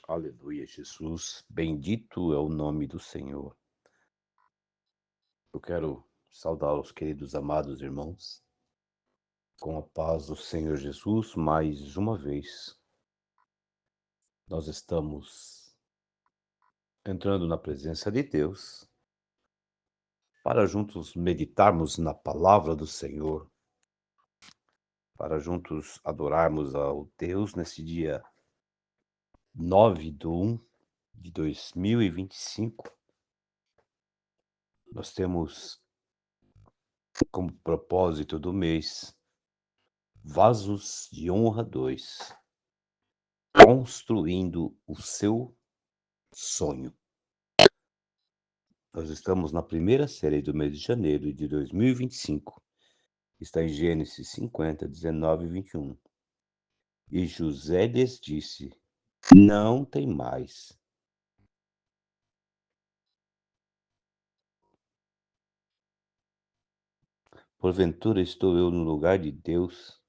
Aleluia, Jesus. Bendito é o nome do Senhor. Eu quero saudar os queridos amados irmãos com a paz do Senhor Jesus. Mais uma vez, nós estamos entrando na presença de Deus para juntos meditarmos na palavra do Senhor, para juntos adorarmos ao Deus nesse dia 9/1/2025. Nós temos como propósito do mês Vasos de Honra 2, construindo o seu sonho. Nós estamos na primeira série do mês de janeiro de 2025. Está em Gênesis 50, 19 e 21. E José lhes disse: Não tem mais. Porventura estou eu no lugar de Deus?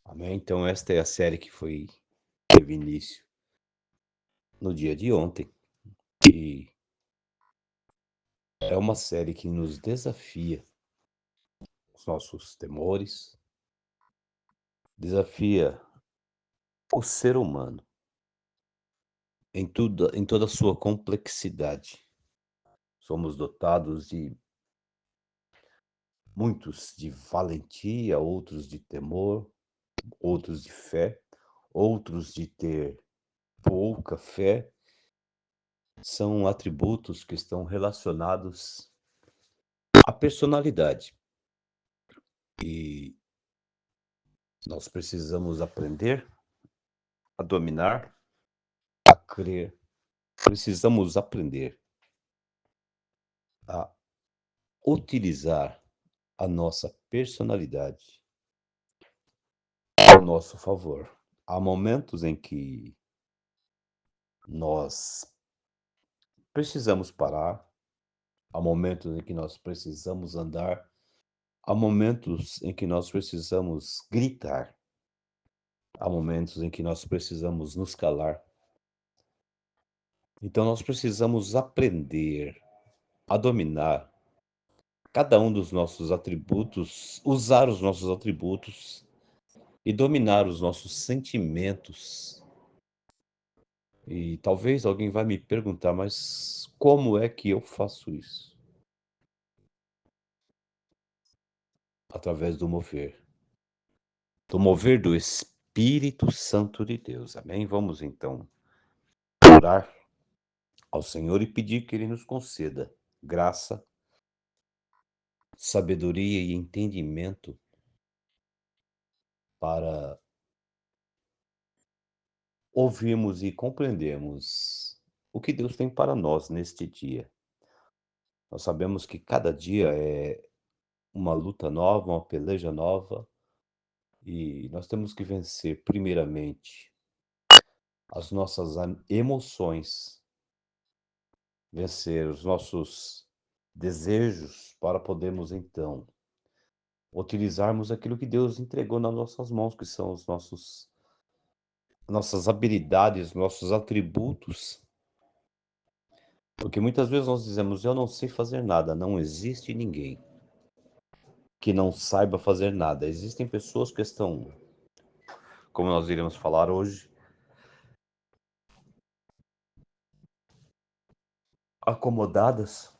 Amém? Então esta é a série que teve início no dia de ontem. E é uma série que nos desafia os nossos temores, desafia o ser humano em toda a sua complexidade. Somos dotados de muitos de valentia, outros de temor, outros de fé, outros de ter pouca fé. São atributos que estão relacionados à personalidade. E nós precisamos aprender a dominar, a crer. Precisamos aprender a utilizar a nossa personalidade ao nosso favor. Há momentos em que nós precisamos parar, há momentos em que nós precisamos andar, há momentos em que nós precisamos gritar, há momentos em que nós precisamos nos calar. Então nós precisamos aprender a dominar cada um dos nossos atributos, usar os nossos atributos e dominar os nossos sentimentos. E talvez alguém vai me perguntar, mas como é que eu faço isso? Através do mover do Espírito Santo de Deus, amém? Vamos então orar ao Senhor e pedir que Ele nos conceda graça, sabedoria e entendimento para ouvirmos e compreendermos o que Deus tem para nós neste dia. Nós sabemos que cada dia é uma luta nova, uma peleja nova, e nós temos que vencer primeiramente as nossas emoções, vencer os nossos desejos para podermos então utilizarmos aquilo que Deus entregou nas nossas mãos, que são os nossas habilidades, nossos atributos. Porque muitas vezes nós dizemos: eu não sei fazer nada. Não existe ninguém que não saiba fazer nada. Existem pessoas que estão, como nós iremos falar hoje, acomodadas,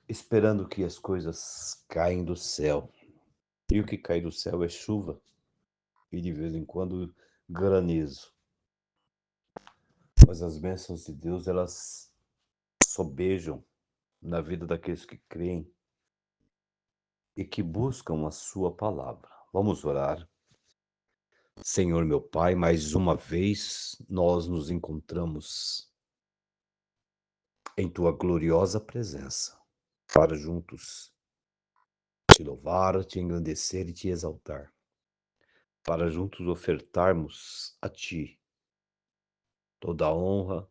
esperando que as coisas caem do céu. E o que cai do céu é chuva e de vez em quando granizo. Mas as bênçãos de Deus, elas sobejam na vida daqueles que creem e que buscam a sua palavra. Vamos orar. Senhor meu Pai, mais uma vez nós nos encontramos em tua gloriosa presença para juntos te louvar, te engrandecer e te exaltar, para juntos ofertarmos a ti toda a honra,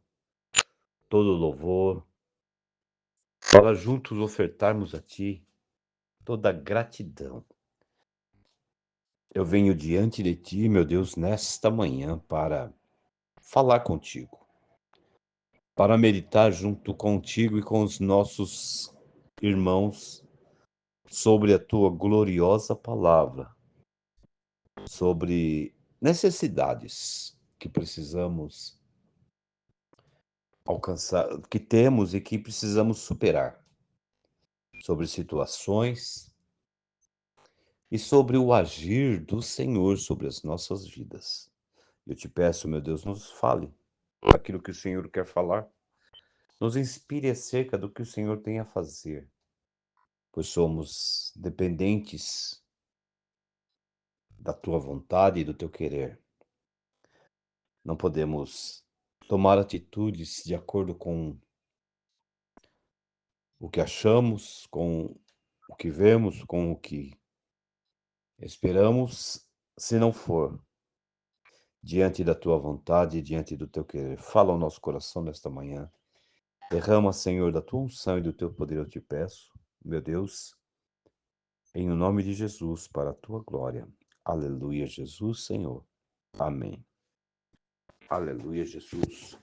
todo o louvor, para juntos ofertarmos a ti toda a gratidão. Eu venho diante de ti, meu Deus, nesta manhã para falar contigo, para meditar junto contigo e com os nossos irmãos sobre a tua gloriosa palavra, sobre necessidades que precisamos alcançar, que temos e que precisamos superar, sobre situações e sobre o agir do Senhor sobre as nossas vidas. Eu te peço, meu Deus, nos fale aquilo que o Senhor quer falar, nos inspire acerca do que o Senhor tem a fazer, pois somos dependentes da tua vontade e do teu querer. Não podemos tomar atitudes de acordo com o que achamos, com o que vemos, com o que esperamos, se não for diante da tua vontade e diante do teu querer. Fala ao nosso coração nesta manhã. Derrama, Senhor, da tua unção e do teu poder, eu te peço, meu Deus, em o nome de Jesus, para a tua glória. Aleluia, Jesus, Senhor. Amém. Aleluia, Jesus.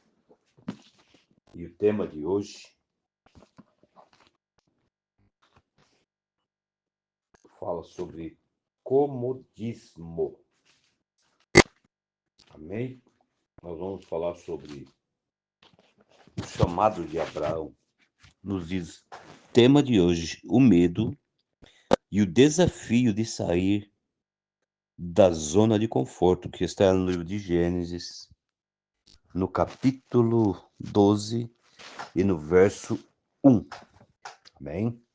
E o tema de hoje fala sobre comodismo. Amém? Nós vamos falar sobre o chamado de Abraão. Nos diz, tema de hoje, o medo e o desafio de sair da zona de conforto, que está no livro de Gênesis, no capítulo 12 e no verso 1. Amém?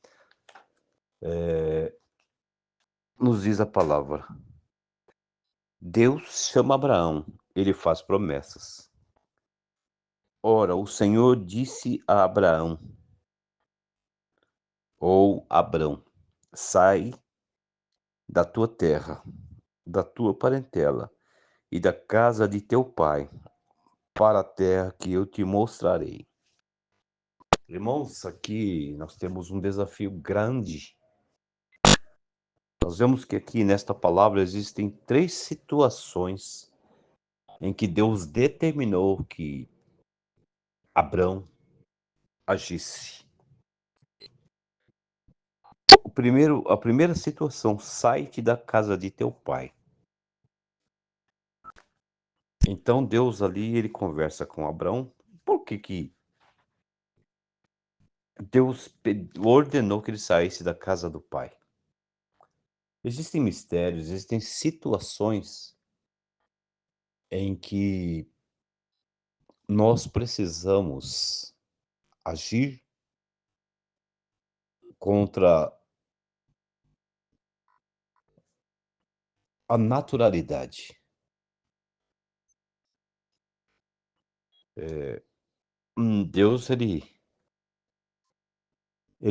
Nos diz a palavra. Deus chama Abraão, ele faz promessas. Ora, o Senhor disse a Abraão, ou Abrão, sai da tua terra, da tua parentela e da casa de teu pai, para a terra que eu te mostrarei. Irmãos, aqui nós temos um desafio grande. Nós vemos que aqui nesta palavra existem 3 situações em que Deus determinou que Abrão agisse. A primeira situação, sai-te da casa de teu pai. Então Deus ali, ele conversa com Abrão. Por que Deus ordenou que ele saísse da casa do pai? Existem mistérios, existem situações em que nós precisamos agir contra a naturalidade. Deus, ele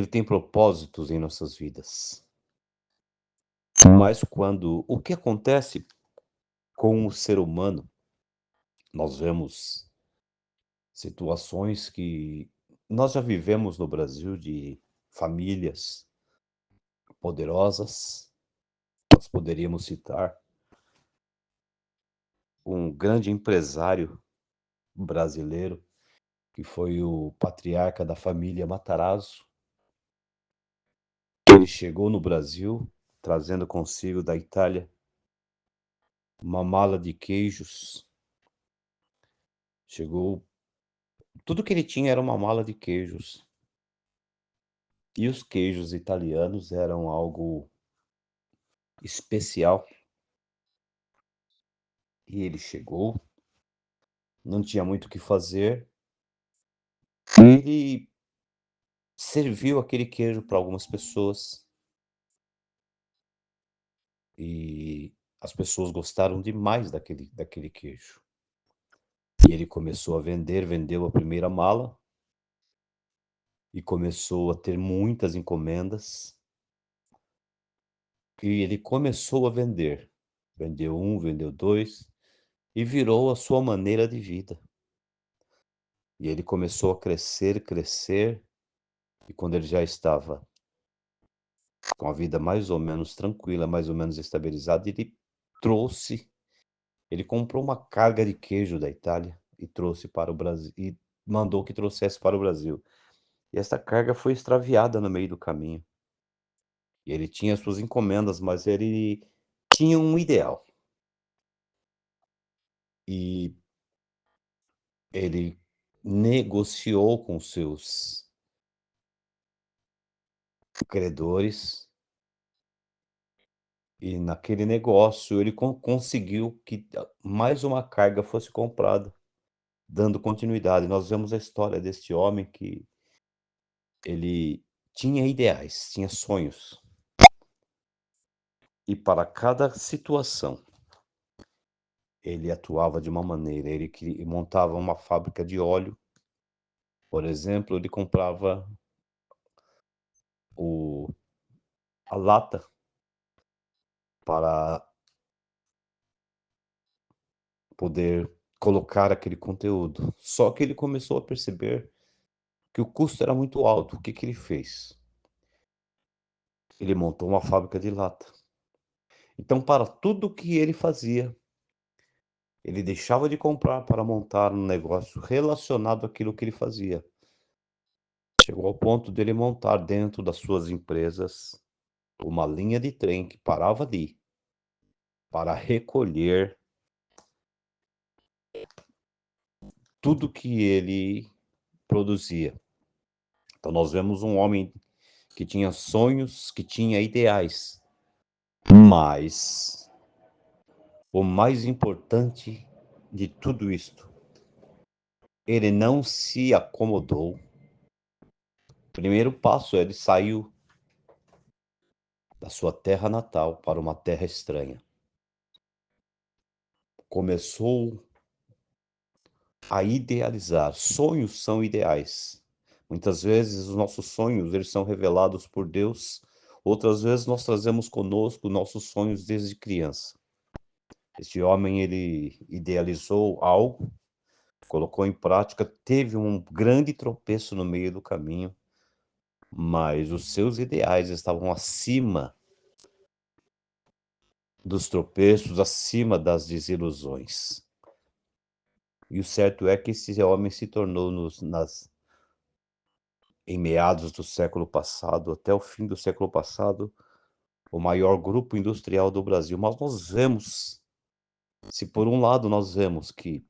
tem propósitos em nossas vidas. Mas o que acontece com o ser humano, nós vemos situações que nós já vivemos no Brasil de famílias poderosas. Nós poderíamos citar um grande empresário brasileiro, que foi o patriarca da família Matarazzo. Ele chegou no Brasil trazendo consigo da Itália uma mala de queijos. Chegou, tudo que ele tinha era uma mala de queijos. E os queijos italianos eram algo especial. E ele chegou, não tinha muito o que fazer. Ele serviu aquele queijo para algumas pessoas. E as pessoas gostaram demais daquele queijo. E ele começou a vender, vendeu a primeira mala e começou a ter muitas encomendas. E ele começou a vender. Vendeu um, vendeu dois e virou a sua maneira de vida. E ele começou a crescer, crescer, e quando ele já estava com a vida mais ou menos tranquila, mais ou menos estabilizada, ele trouxe ele comprou uma carga de queijo da Itália e trouxe para o Brasil e mandou que trouxesse para o Brasil. E essa carga foi extraviada no meio do caminho. E ele tinha suas encomendas, mas ele tinha um ideal. E ele negociou com seus credores e naquele negócio ele conseguiu que mais uma carga fosse comprada, dando continuidade. Nós vemos a história deste homem que ele tinha ideais, tinha sonhos. E para cada situação, ele atuava de uma maneira, ele montava uma fábrica de óleo, por exemplo, ele comprava o a lata para poder colocar aquele conteúdo. Só que ele começou a perceber que o custo era muito alto. O que que ele fez? Ele montou uma fábrica de lata. Então, para tudo que ele fazia, ele deixava de comprar para montar um negócio relacionado àquilo que ele fazia. Chegou ao ponto dele montar dentro das suas empresas uma linha de trem que parava ali para recolher tudo que ele produzia. Então nós vemos um homem que tinha sonhos, que tinha ideais, mas o mais importante de tudo isto, ele não se acomodou. O primeiro passo, ele saiu da sua terra natal para uma terra estranha. Começou a idealizar. Sonhos são ideais. Muitas vezes os nossos sonhos, eles são revelados por Deus, outras vezes nós trazemos conosco nossos sonhos desde criança. Este homem, ele idealizou algo, colocou em prática, teve um grande tropeço no meio do caminho, mas os seus ideais estavam acima dos tropeços, acima das desilusões. E o certo é que esse homem se tornou em meados do século passado, até o fim do século passado, o maior grupo industrial do Brasil. Mas nós vemos, se por um lado nós vemos que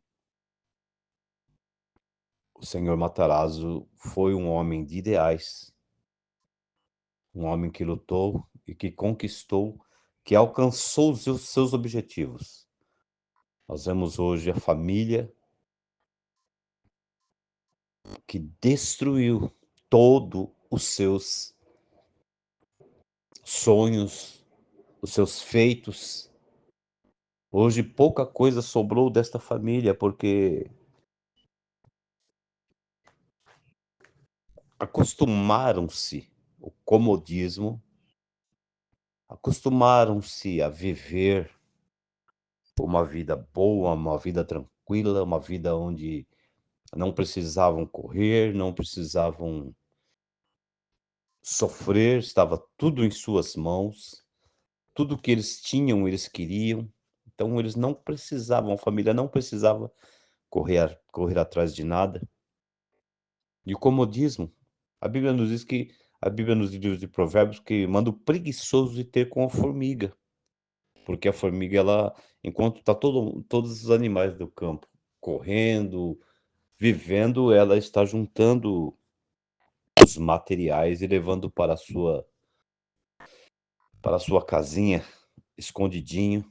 o senhor Matarazzo foi um homem de ideais, um homem que lutou e que conquistou, que alcançou os seus objetivos. Nós vemos hoje a família que destruiu todo os seus sonhos, os seus feitos. Hoje pouca coisa sobrou desta família, porque acostumaram-se o comodismo, acostumaram-se a viver uma vida boa, uma vida tranquila, uma vida onde não precisavam correr, não precisavam sofrer, estava tudo em suas mãos, tudo que eles tinham, eles queriam, então eles não precisavam, a família não precisava correr atrás de nada. E o comodismo, a Bíblia nos diz de Provérbios que manda o preguiçoso ir ter com a formiga, porque a formiga ela enquanto está todos os animais do campo correndo, vivendo, ela está juntando os materiais e levando para a sua casinha, escondidinho,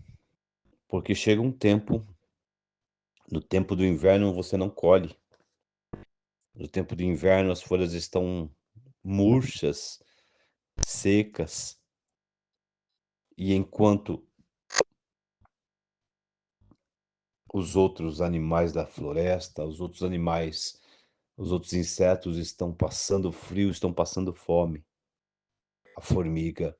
porque chega um tempo, no tempo do inverno você não colhe. No tempo do inverno as folhas estão murchas, secas, e enquanto os outros animais da floresta, os outros insetos estão passando frio, estão passando fome. A formiga,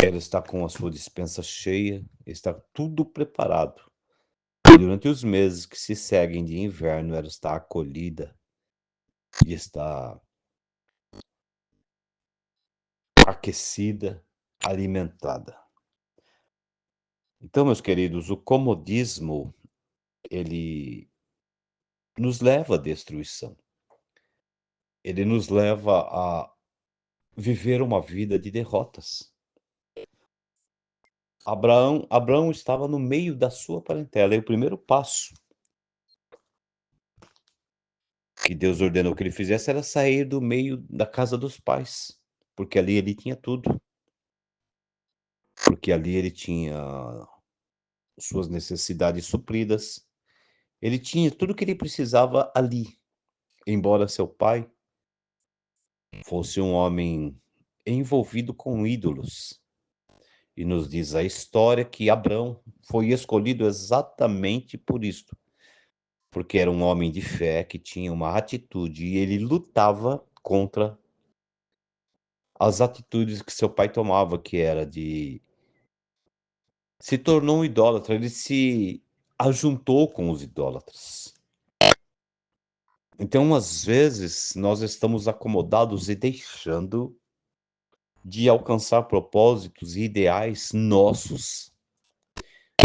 ela está com a sua despensa cheia, está tudo preparado. E durante os meses que se seguem de inverno, ela está acolhida e está aquecida, alimentada. Então, meus queridos, o comodismo, ele nos leva à destruição. Ele nos leva a viver uma vida de derrotas. Abraão estava no meio da sua parentela, e o primeiro passo que Deus ordenou que ele fizesse era sair do meio da casa dos pais, porque ali ele tinha tudo, porque ali ele tinha suas necessidades supridas, ele tinha tudo o que ele precisava ali, embora seu pai fosse um homem envolvido com ídolos. E nos diz a história que Abrão foi escolhido exatamente por isto, porque era um homem de fé que tinha uma atitude e ele lutava contra as atitudes que seu pai tomava, que era de se tornou um idólatra, ele se ajuntou com os idólatras. Então, às vezes, nós estamos acomodados e deixando de alcançar propósitos e ideais nossos,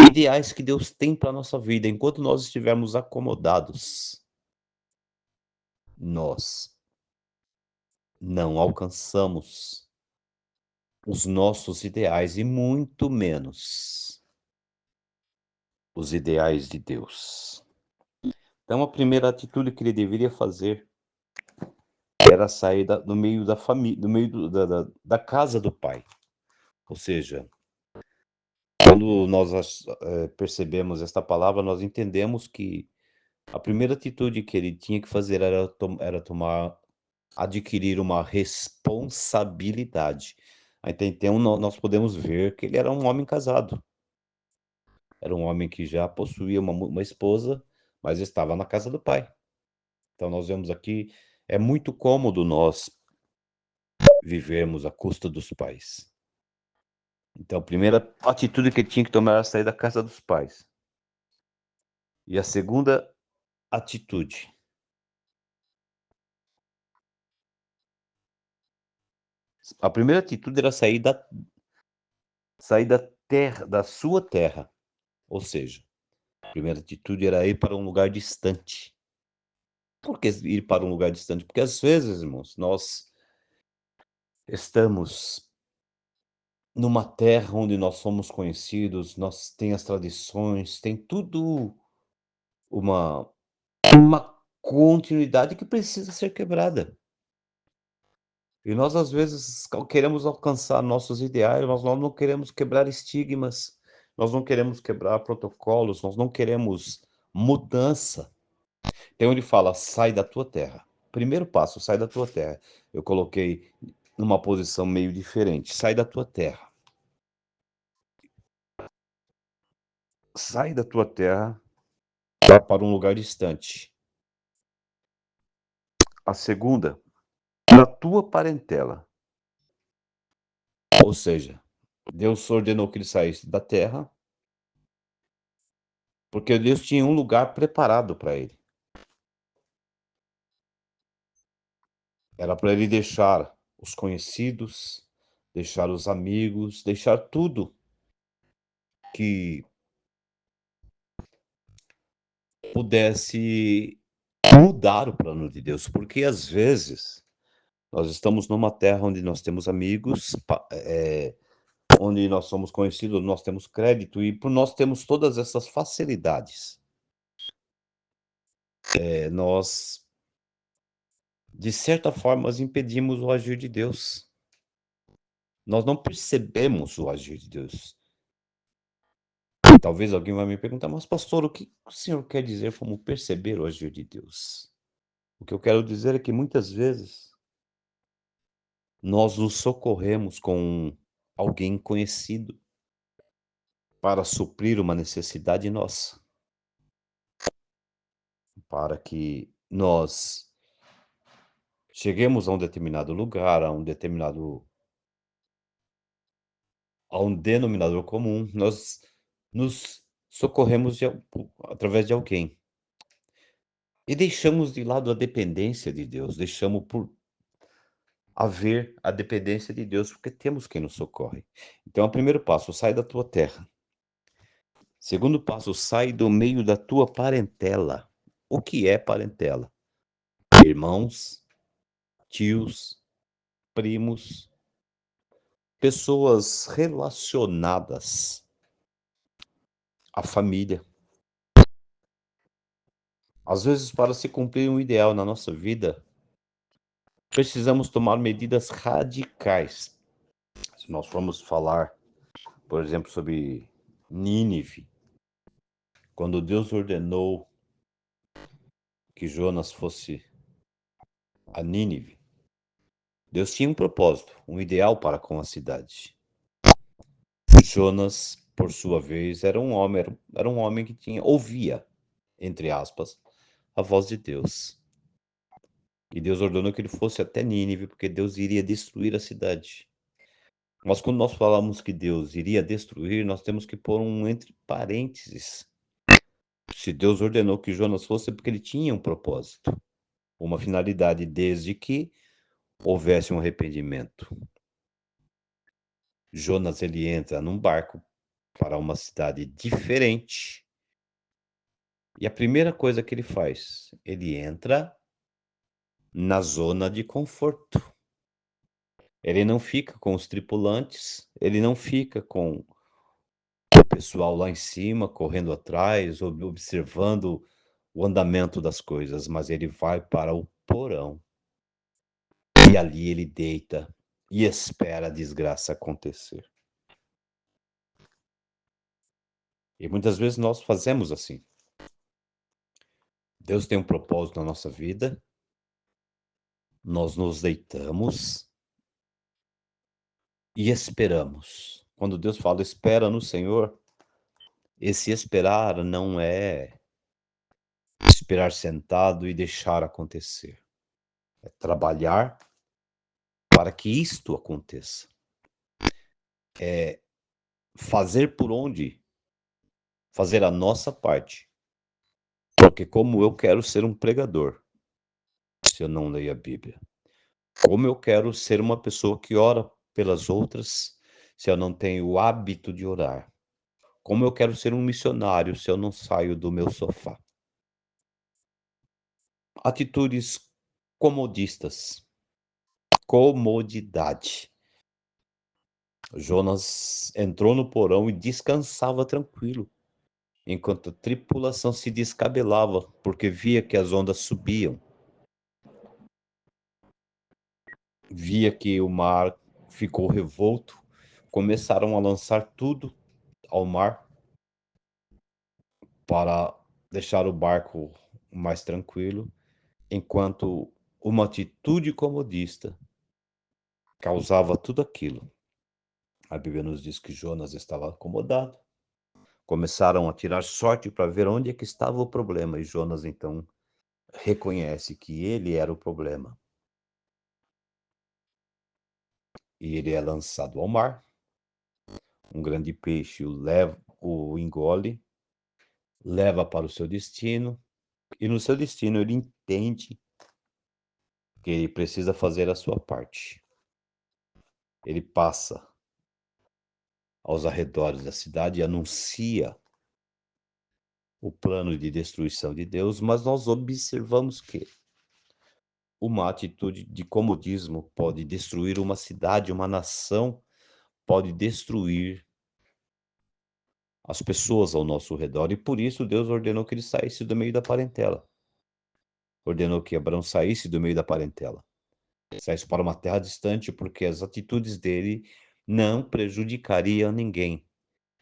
ideais que Deus tem para a nossa vida. Enquanto nós estivermos acomodados, nós não alcançamos os nossos ideais e muito menos os ideais de Deus. Então, a primeira atitude que ele deveria fazer era sair do meio da família, do meio da casa do pai. Ou seja, quando nós percebemos esta palavra, nós entendemos que a primeira atitude que ele tinha que fazer era adquirir uma responsabilidade. Aí então nós podemos ver que ele era um homem casado. Era um homem que já possuía uma esposa, mas estava na casa do pai. Então nós vemos aqui, é muito cômodo nós vivermos à custa dos pais. Então a primeira atitude que ele tinha que tomar era sair da casa dos pais. E a segunda atitude, a primeira atitude era sair da terra, da sua terra. Ou seja, a primeira atitude era ir para um lugar distante. Por que ir para um lugar distante? Porque às vezes, irmãos, nós estamos numa terra onde nós somos conhecidos, nós tem as tradições, tem tudo uma uma continuidade que precisa ser quebrada. E nós, às vezes, queremos alcançar nossos ideais, mas nós não queremos quebrar estigmas, nós não queremos quebrar protocolos, nós não queremos mudança. Então ele fala: "Sai da tua terra". Primeiro passo, sai da tua terra. Eu coloquei numa posição meio diferente. Sai da tua terra. Sai da tua terra, vá para um lugar distante. A segunda, na tua parentela. Ou seja, Deus ordenou que ele saísse da terra, porque Deus tinha um lugar preparado para ele. Era para ele deixar os conhecidos, deixar os amigos, deixar tudo que pudesse mudar o plano de Deus, porque às vezes nós estamos numa terra onde nós temos amigos, onde nós somos conhecidos, nós temos crédito e por nós temos todas essas facilidades, nós, de certa forma, nós impedimos o agir de Deus. Nós não percebemos o agir de Deus. Talvez alguém vai me perguntar: "Mas pastor, o que o senhor quer dizer como perceber o agir de Deus?". O que eu quero dizer é que muitas vezes nós nos socorremos com alguém conhecido para suprir uma necessidade nossa, para que nós cheguemos a um determinado lugar, a um denominador comum, nós nos socorremos através de alguém. E deixamos de lado a dependência de Deus, deixamos por haver a dependência de Deus, porque temos quem nos socorre. Então, o primeiro passo, sai da tua terra. Segundo passo, sai do meio da tua parentela. O que é parentela? Irmãos, tios, primos, pessoas relacionadas à família. Às vezes, para se cumprir um ideal na nossa vida, precisamos tomar medidas radicais. Se nós formos falar, por exemplo, sobre Nínive, quando Deus ordenou que Jonas fosse a Nínive, Deus tinha um propósito, um ideal para com a cidade. Jonas, por sua vez, era um homem que ouvia, entre aspas, a voz de Deus. E Deus ordenou que ele fosse até Nínive, porque Deus iria destruir a cidade. Mas quando nós falamos que Deus iria destruir, nós temos que pôr um entre parênteses. Se Deus ordenou que Jonas fosse, é porque ele tinha um propósito, uma finalidade, desde que houvesse um arrependimento. Jonas, ele entra num barco para uma cidade diferente. E a primeira coisa que ele faz, ele entra na zona de conforto. Ele não fica com os tripulantes, ele não fica com o pessoal lá em cima, correndo atrás, observando o andamento das coisas, mas ele vai para o porão. E ali ele deita e espera a desgraça acontecer. E muitas vezes nós fazemos assim. Deus tem um propósito na nossa vida, nós nos deitamos e esperamos. Quando Deus fala espera no Senhor, esse esperar não é esperar sentado e deixar acontecer. É trabalhar para que isto aconteça. É fazer por onde? Fazer a nossa parte. Porque como eu quero ser um pregador, se eu não leio a Bíblia? Como eu quero ser uma pessoa que ora pelas outras, se eu não tenho o hábito de orar? Como eu quero ser um missionário, se eu não saio do meu sofá? Atitudes comodistas. Comodidade. Jonas entrou no porão e descansava tranquilo, enquanto a tripulação se descabelava, porque via que as ondas subiam, via que o mar ficou revolto, começaram a lançar tudo ao mar para deixar o barco mais tranquilo, enquanto uma atitude comodista causava tudo aquilo. A Bíblia nos diz que Jonas estava acomodado. Começaram a tirar sorte para ver onde é que estava o problema, e Jonas então reconhece que ele era o problema. E ele é lançado ao mar. Um grande peixe o engole, leva para o seu destino, e no seu destino ele entende que ele precisa fazer a sua parte. Ele passa aos arredores da cidade e anuncia o plano de destruição de Deus, mas nós observamos que uma atitude de comodismo pode destruir uma cidade, uma nação, pode destruir as pessoas ao nosso redor, e por isso Deus ordenou que ele saísse do meio da parentela. Ordenou que Abraão saísse do meio da parentela, saísse para uma terra distante, porque as atitudes dele não prejudicariam ninguém.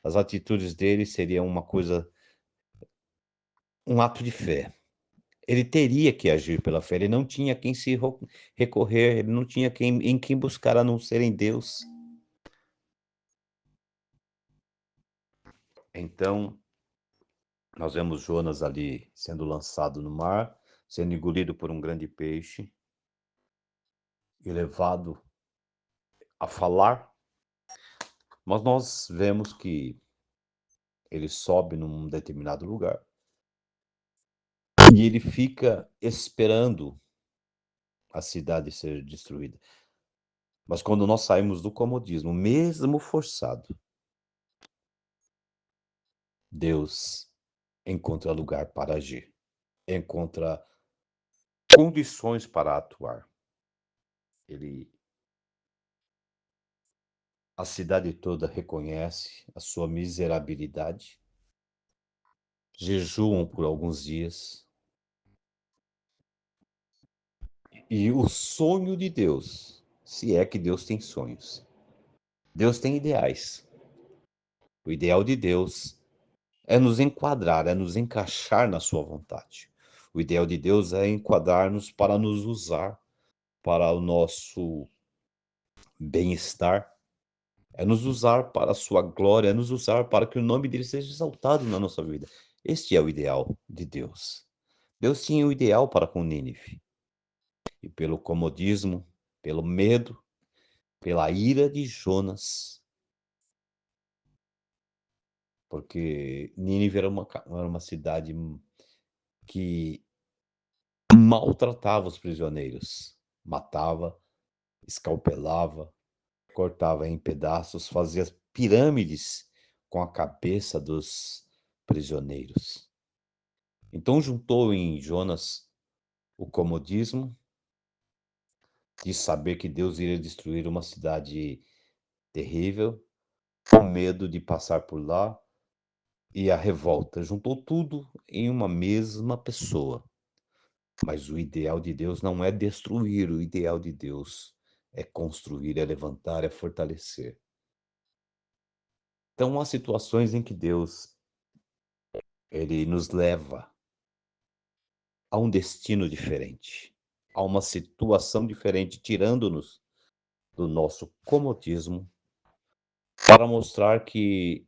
As atitudes dele seriam um ato de fé. Ele teria que agir pela fé, ele não tinha quem se recorrer, ele não tinha em quem buscar a não ser em Deus. Então, nós vemos Jonas ali sendo lançado no mar, sendo engolido por um grande peixe e levado a falar, mas nós vemos que ele sobe num determinado lugar e ele fica esperando a cidade ser destruída. Mas quando nós saímos do comodismo, mesmo forçado, Deus encontra lugar para agir, encontra condições para atuar. Ele A cidade toda reconhece a sua miserabilidade, jejuam por alguns dias, e o sonho de Deus, se é que Deus tem sonhos. Deus tem ideais. O ideal de Deus é nos enquadrar, é nos encaixar na sua vontade. O ideal de Deus é enquadrar-nos para nos usar para o nosso bem-estar, é nos usar para a sua glória, é nos usar para que o nome dele seja exaltado na nossa vida. Este é o ideal de Deus. Deus tinha o ideal para com Nínive, e pelo comodismo, pelo medo, pela ira de Jonas, porque Nínive era uma cidade que maltratava os prisioneiros, matava, escalpelava, cortava em pedaços, fazia pirâmides com a cabeça dos prisioneiros. Então juntou em Jonas o comodismo de saber que Deus iria destruir uma cidade terrível, o medo de passar por lá e a revolta. Juntou tudo em uma mesma pessoa. Mas o ideal de Deus não é destruir, o ideal de Deus é construir, é levantar, é fortalecer. Então há situações em que Deus ele nos leva a um destino diferente, a uma situação diferente, tirando-nos do nosso comodismo, para mostrar que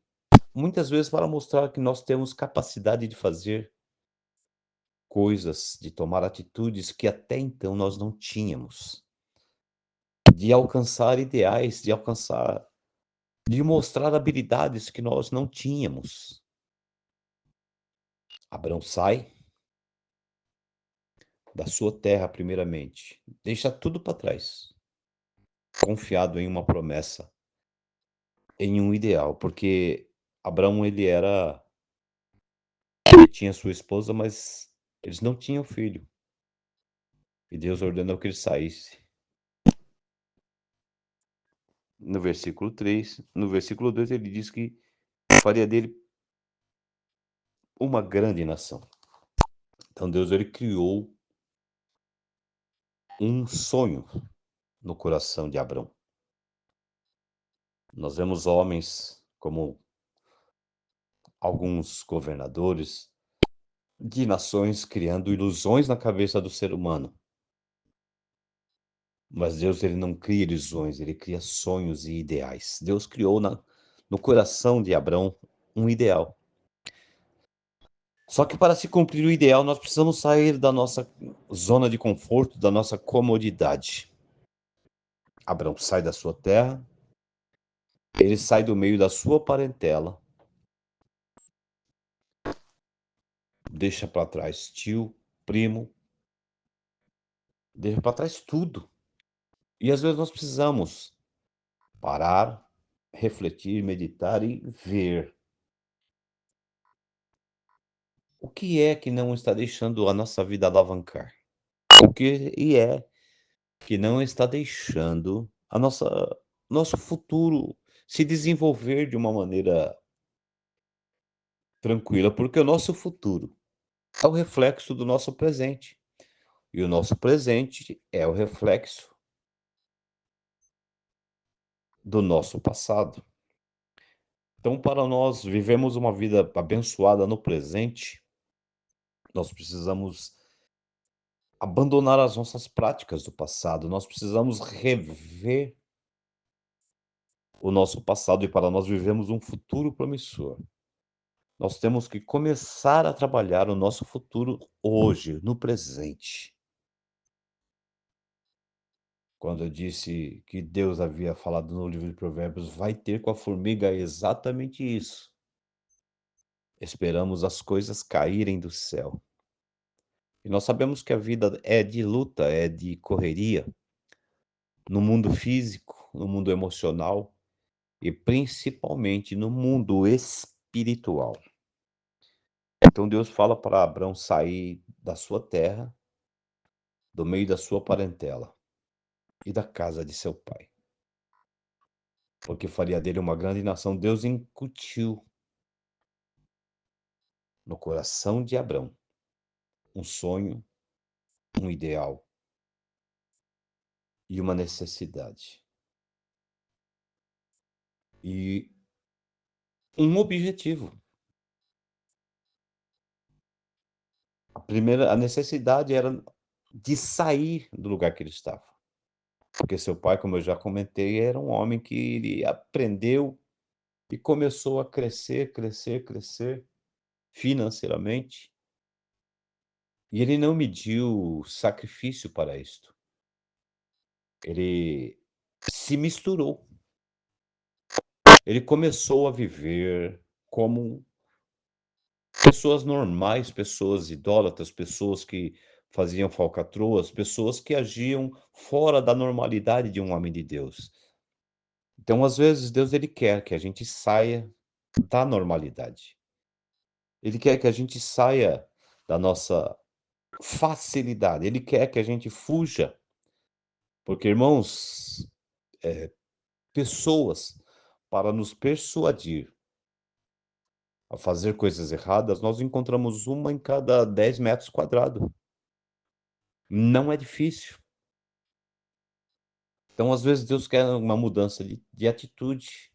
muitas vezes para mostrar que nós temos capacidade de fazer coisas, de tomar atitudes que até então nós não tínhamos, de alcançar ideais, de mostrar habilidades que nós não tínhamos. Abraão sai da sua terra primeiramente, deixa tudo para trás, confiado em uma promessa, em um ideal, porque Abraão ele tinha sua esposa, mas eles não tinham filho, e Deus ordenou que ele saísse. No versículo 3, no versículo 2 ele diz que faria dele uma grande nação. Então Deus ele criou um sonho no coração de Abrão. Nós vemos homens como alguns governadores de nações criando ilusões na cabeça do ser humano. Mas Deus ele não cria ilusões, ele cria sonhos e ideais. Deus criou no coração de Abrão um ideal. Só que para se cumprir o ideal, nós precisamos sair da nossa zona de conforto, da nossa comodidade. Abrão sai da sua terra, ele sai do meio da sua parentela, deixa para trás tio, primo, deixa para trás tudo. E às vezes nós precisamos parar, refletir, meditar e ver o que é que não está deixando a nossa vida alavancar. O que é que não está deixando a nosso futuro se desenvolver de uma maneira tranquila, porque o nosso futuro é o reflexo do nosso presente, e o nosso presente é o reflexo do nosso passado. Então, para nós vivemos uma vida abençoada no presente, nós precisamos abandonar as nossas práticas do passado, nós precisamos rever o nosso passado e para nós vivemos um futuro promissor. Nós temos que começar a trabalhar o nosso futuro hoje, no presente. Quando eu disse que Deus havia falado no livro de Provérbios, vai ter com a formiga é exatamente isso. Esperamos as coisas caírem do céu. E nós sabemos que a vida é de luta, é de correria, no mundo físico, no mundo emocional e principalmente no mundo espiritual. Então Deus fala para Abrão sair da sua terra, do meio da sua parentela e da casa de seu pai, porque faria dele uma grande nação. Deus incutiu no coração de Abrão um sonho, um ideal e uma necessidade. E um objetivo. A necessidade era de sair do lugar que ele estava. Porque seu pai, como eu já comentei, era um homem que ele aprendeu e começou a crescer, crescer, crescer financeiramente, e ele não mediu sacrifício para isto. Ele se misturou. Ele começou a viver como pessoas normais, pessoas idólatras, pessoas que faziam falcatruas, pessoas que agiam fora da normalidade de um homem de Deus. Então, às vezes, Deus ele quer que a gente saia da normalidade. Ele quer que a gente saia da nossa facilidade. Ele quer que a gente fuja, porque, irmãos, pessoas para nos persuadir a fazer coisas erradas, nós encontramos uma em cada 10 metros quadrados. Não é difícil. Então, às vezes, Deus quer uma mudança de atitude,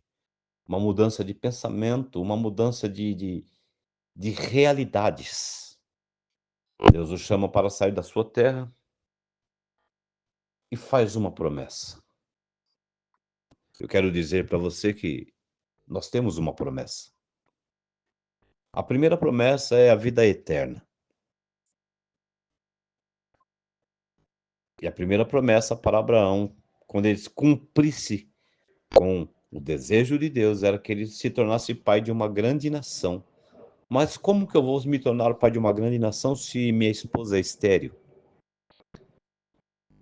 uma mudança de pensamento, uma mudança de realidades. Deus o chama para sair da sua terra e faz uma promessa. Eu quero dizer para você que nós temos uma promessa. A primeira promessa é a vida eterna. E a primeira promessa para Abraão, quando ele cumprisse com o desejo de Deus, era que ele se tornasse pai de uma grande nação. Mas como que eu vou me tornar pai de uma grande nação se minha esposa é estéril?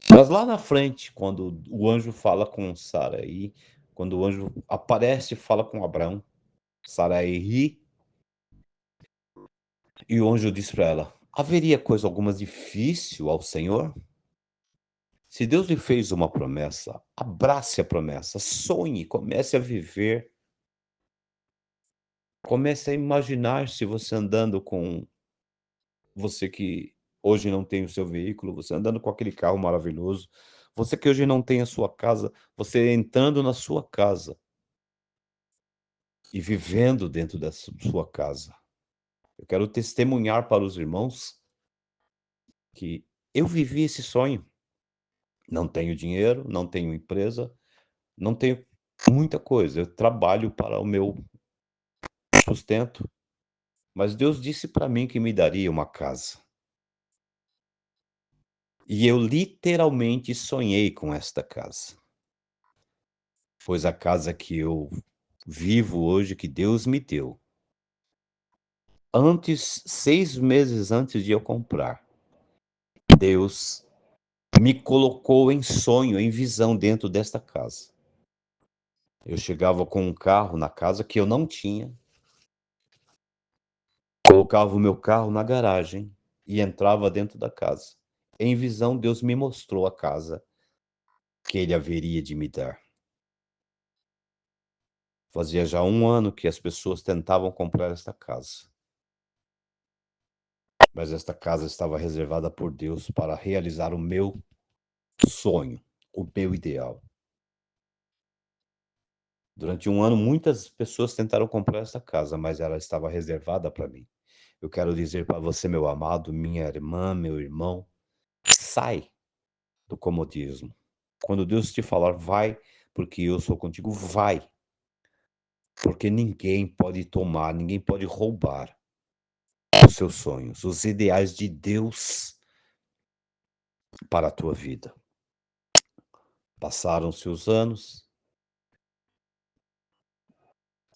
Mas lá na frente, quando o anjo fala com Saraí, quando o anjo aparece e fala com Abraão, Saraí ri, e o anjo diz para ela: haveria coisa alguma difícil ao Senhor? Se Deus lhe fez uma promessa, abrace a promessa, sonhe, comece a viver, comece a imaginar se você andando com você que hoje não tem o seu veículo, você andando com aquele carro maravilhoso, você que hoje não tem a sua casa, você entrando na sua casa e vivendo dentro da sua casa. Eu quero testemunhar para os irmãos que eu vivi esse sonho. Não tenho dinheiro, não tenho empresa, não tenho muita coisa. Eu trabalho para o meu sustento, mas Deus disse para mim que me daria uma casa. E eu literalmente sonhei com esta casa. Pois a casa que eu vivo hoje, que Deus me deu, antes 6 meses antes de eu comprar, Deus me colocou em sonho, em visão dentro desta casa. Eu chegava com um carro na casa que eu não tinha, colocava o meu carro na garagem e entrava dentro da casa. Em visão, Deus me mostrou a casa que Ele haveria de me dar. Fazia já 1 ano que as pessoas tentavam comprar esta casa, mas esta casa estava reservada por Deus para realizar o meu sonho, o meu ideal. Durante 1 ano, muitas pessoas tentaram comprar essa casa, mas ela estava reservada para mim. Eu quero dizer para você, meu amado, minha irmã, meu irmão, sai do comodismo. Quando Deus te falar, vai, porque eu sou contigo, vai. Porque ninguém pode tomar, ninguém pode roubar os seus sonhos, os ideais de Deus para a tua vida. Passaram-se os anos,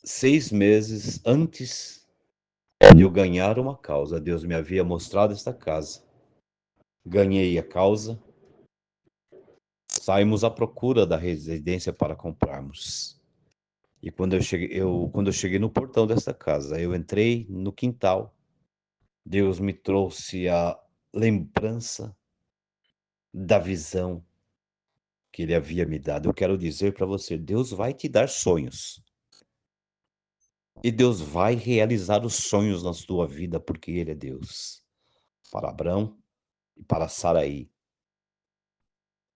6 meses antes de eu ganhar uma causa, Deus me havia mostrado esta casa. Ganhei a causa, saímos à procura da residência para comprarmos. E quando eu cheguei no portão desta casa, eu entrei no quintal Deus me trouxe a lembrança da visão que Ele havia me dado. Eu quero dizer para você, Deus vai te dar sonhos. E Deus vai realizar os sonhos na sua vida, porque Ele é Deus. Para Abrão e para Saraí.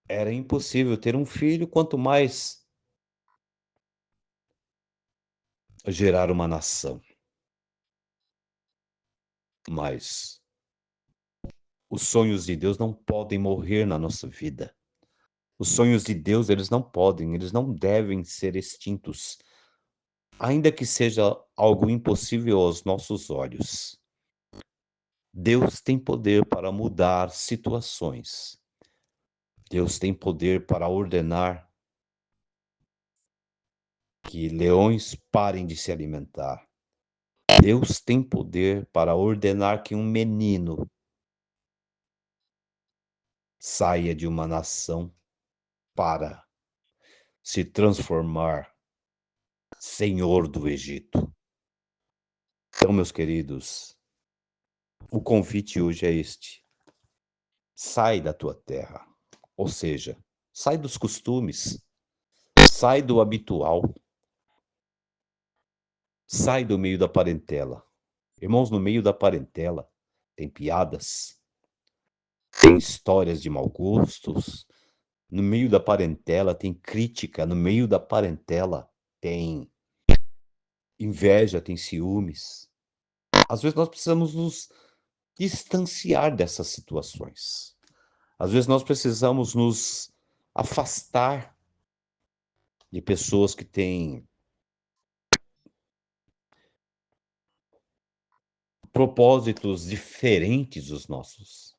Era impossível ter um filho, quanto mais gerar uma nação. Mas os sonhos de Deus não podem morrer na nossa vida. Os sonhos de Deus, eles não devem ser extintos, ainda que seja algo impossível aos nossos olhos. Deus tem poder para mudar situações. Deus tem poder para ordenar que leões parem de se alimentar. Deus tem poder para ordenar que um menino saia de uma nação para se transformar senhor do Egito. Então, meus queridos, o convite hoje é este: sai da tua terra, ou seja, sai dos costumes, sai do habitual, sai do meio da parentela. Irmãos, no meio da parentela tem piadas, tem histórias de mau gostos, no meio da parentela tem crítica, no meio da parentela tem inveja, tem ciúmes. Às vezes nós precisamos nos distanciar dessas situações. Às vezes nós precisamos nos afastar de pessoas que têm propósitos diferentes dos nossos.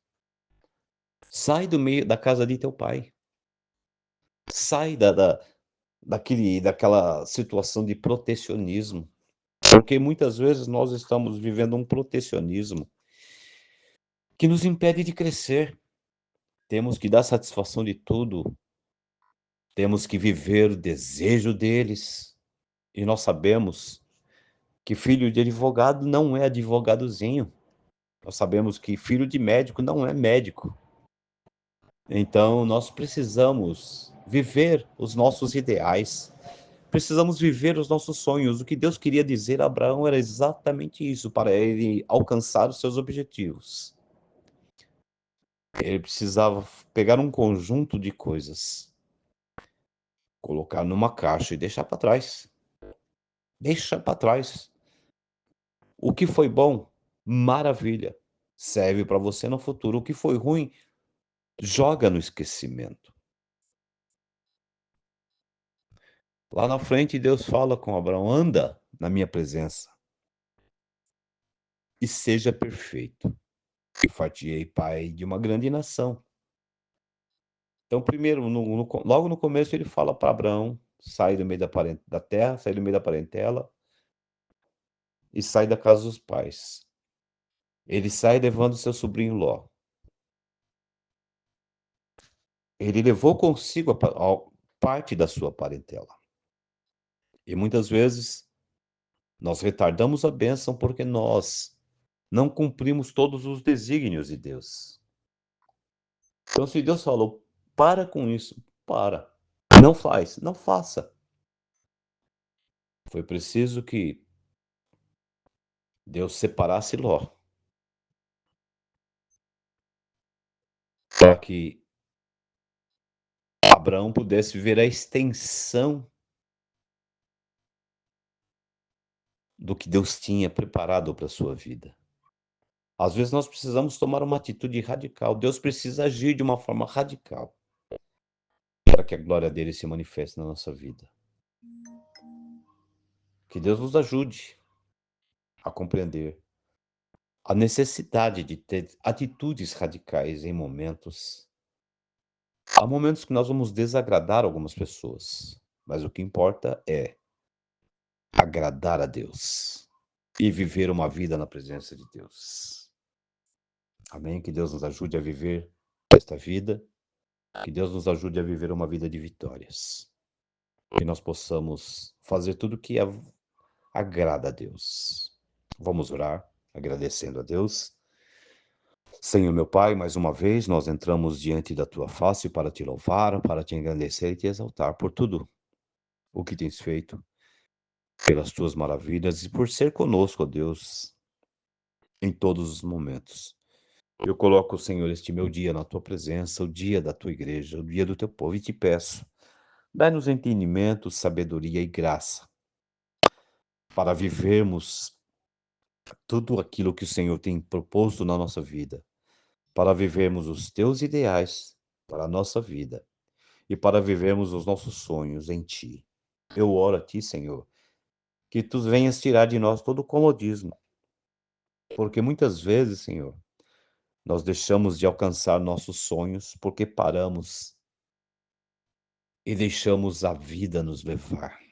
Sai do meio da casa de teu pai. Sai daquela situação de protecionismo. Porque muitas vezes nós estamos vivendo um protecionismo que nos impede de crescer. Temos que dar satisfação de tudo. Temos que viver o desejo deles. E nós sabemos que filho de advogado não é advogadozinho. Nós sabemos que filho de médico não é médico. Então, nós precisamos viver os nossos ideais, precisamos viver os nossos sonhos. O que Deus queria dizer a Abraão era exatamente isso, para ele alcançar os seus objetivos. Ele precisava pegar um conjunto de coisas, colocar numa caixa e deixar para trás. Deixa para trás. O que foi bom, maravilha, serve para você no futuro. O que foi ruim, joga no esquecimento. Lá na frente, Deus fala com Abraão: anda na minha presença e seja perfeito. E far-te-ei pai de uma grande nação. Então, primeiro, logo no começo, ele fala para Abraão: sai do meio da terra, sai do meio da parentela e sai da casa dos pais. Ele sai levando seu sobrinho Ló. Ele levou consigo parte da sua parentela. E muitas vezes nós retardamos a bênção porque nós não cumprimos todos os desígnios de Deus. Então, se Deus falou, para com isso, para. Não faz, não faça. Foi preciso que Deus separasse Ló, para que Abraão pudesse ver a extensão do que Deus tinha preparado para a sua vida. Às vezes nós precisamos tomar uma atitude radical. Deus precisa agir de uma forma radical para que a glória dele se manifeste na nossa vida. Que Deus nos ajude a compreender a necessidade de ter atitudes radicais em momentos. Há momentos que nós vamos desagradar algumas pessoas, mas o que importa é agradar a Deus e viver uma vida na presença de Deus. Amém? Que Deus nos ajude a viver esta vida, que Deus nos ajude a viver uma vida de vitórias, que nós possamos fazer tudo que agrada a Deus. Vamos orar, agradecendo a Deus. Senhor meu Pai, mais uma vez nós entramos diante da tua face para te louvar, para te engrandecer e te exaltar por tudo o que tens feito, pelas tuas maravilhas e por ser conosco, ó Deus, em todos os momentos. Eu coloco, Senhor, este meu dia na tua presença, o dia da tua igreja, o dia do teu povo, e te peço, dai-nos entendimento, sabedoria e graça para vivermos tudo aquilo que o Senhor tem proposto na nossa vida, para vivermos os teus ideais para a nossa vida e para vivermos os nossos sonhos em ti. Eu oro a ti, Senhor, que tu venhas tirar de nós todo o comodismo, porque muitas vezes, Senhor, nós deixamos de alcançar nossos sonhos porque paramos e deixamos a vida nos levar.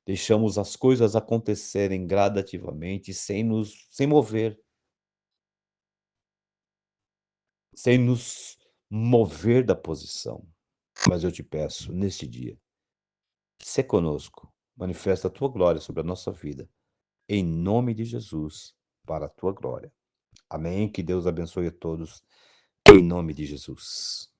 Deixamos as coisas acontecerem gradativamente sem mover, sem nos mover da posição. Mas eu te peço, neste dia, sê conosco, manifesta a tua glória sobre a nossa vida, em nome de Jesus, para a tua glória. Amém. Que Deus abençoe a todos, em nome de Jesus.